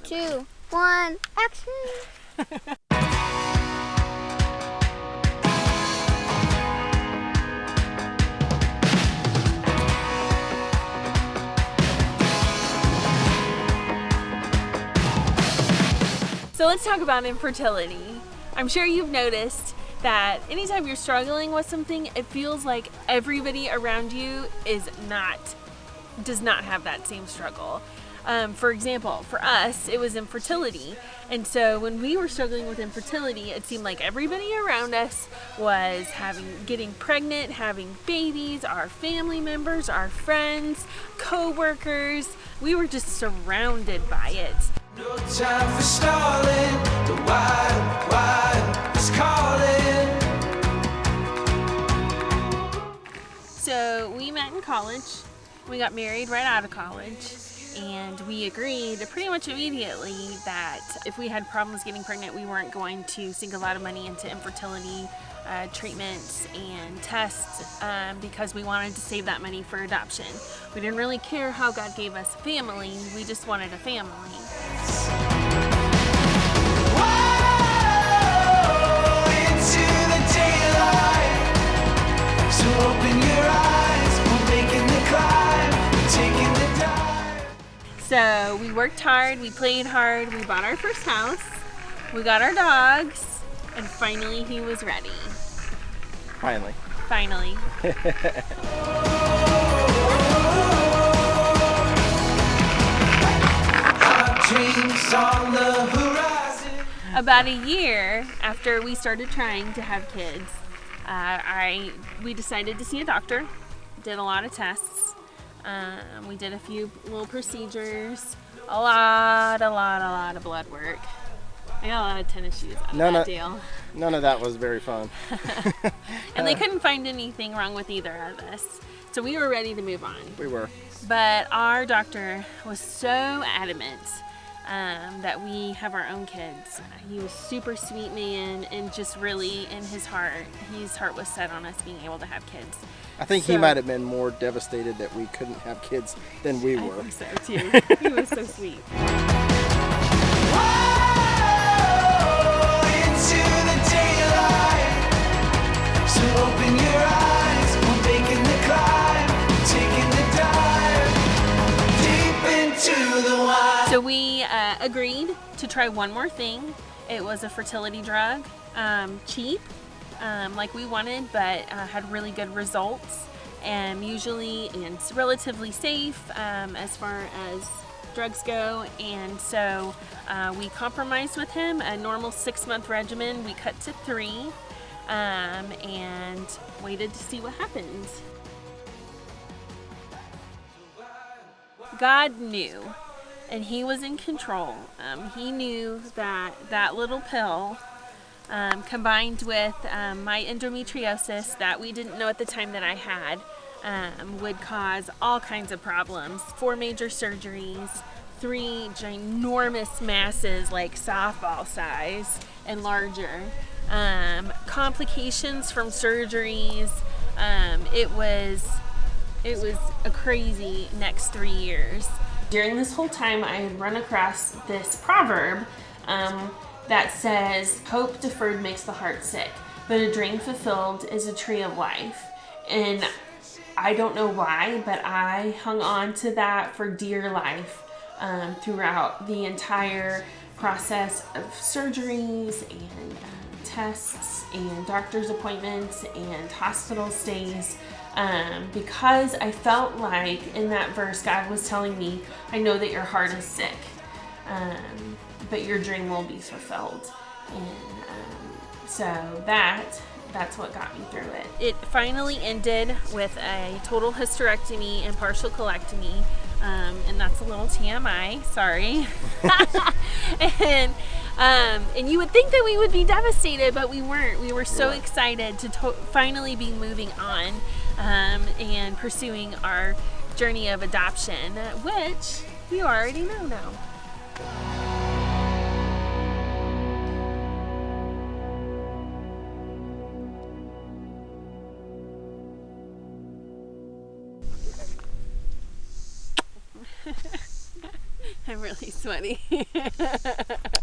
2, 1, action! So let's talk about infertility. I'm sure you've noticed that anytime you're struggling with something, it feels like everybody around you does not have that same struggle. For example, for us, it was infertility. And so when we were struggling with infertility, it seemed like everybody around us was getting pregnant, having babies, our family members, our friends, co-workers. We were just surrounded by it. No time for stalling, the wild is calling. So we met in college. We got married right out of college. And we agreed pretty much immediately that if we had problems getting pregnant, we weren't going to sink a lot of money into infertility treatments and tests because we wanted to save that money for adoption. We didn't really care how God gave us a family. We just wanted a family. Whoa, into the daylight. So open your eyes, we're making the climb, we're taking the dive. So we worked hard, we played hard, we bought our first house, we got our dogs, and finally he was ready. Finally. Our dreams on the horizon. About a year after we started trying to have kids, we decided to see a doctor, did a lot of tests. We did a few little procedures, a lot of blood work. I got a lot of tennis shoes out of that deal. None of that was very fun. And they couldn't find anything wrong with either of us. So we were ready to move on. We were. But our doctor was so adamant that we have our own kids. He was super sweet man, and just really in his heart was set on us being able to have kids. I think he might have been more devastated that we couldn't have kids than we were. I think so too. He was so sweet. Into the daylight. So open your eyes, we're making the climb, taking the dive, deep into the wild. So we agreed to try one more thing. It was a fertility drug, cheap, like we wanted, but had really good results, and it's relatively safe as far as drugs go. And so we compromised with him. A normal 6-month regimen we cut to 3, and waited to see what happens. God knew, and he was in control. He knew that little pill, combined with my endometriosis that we didn't know at the time that I had, would cause all kinds of problems. 4 major surgeries, 3 ginormous masses like softball size and larger, complications from surgeries. It was a crazy next 3 years. During this whole time, I had run across this proverb that says, "Hope deferred makes the heart sick, but a dream fulfilled is a tree of life." And I don't know why, but I hung on to that for dear life throughout the entire process of surgeries and tests and doctor's appointments and hospital stays. Because I felt like in that verse, God was telling me, I know that your heart is sick, but your dream will be fulfilled. And so that's what got me through it. It finally ended with a total hysterectomy and partial colectomy, and that's a little TMI, sorry. And you would think that we would be devastated, but we weren't. We were so excited to finally be moving on and pursuing our journey of adoption, which you already know now. I'm really sweaty.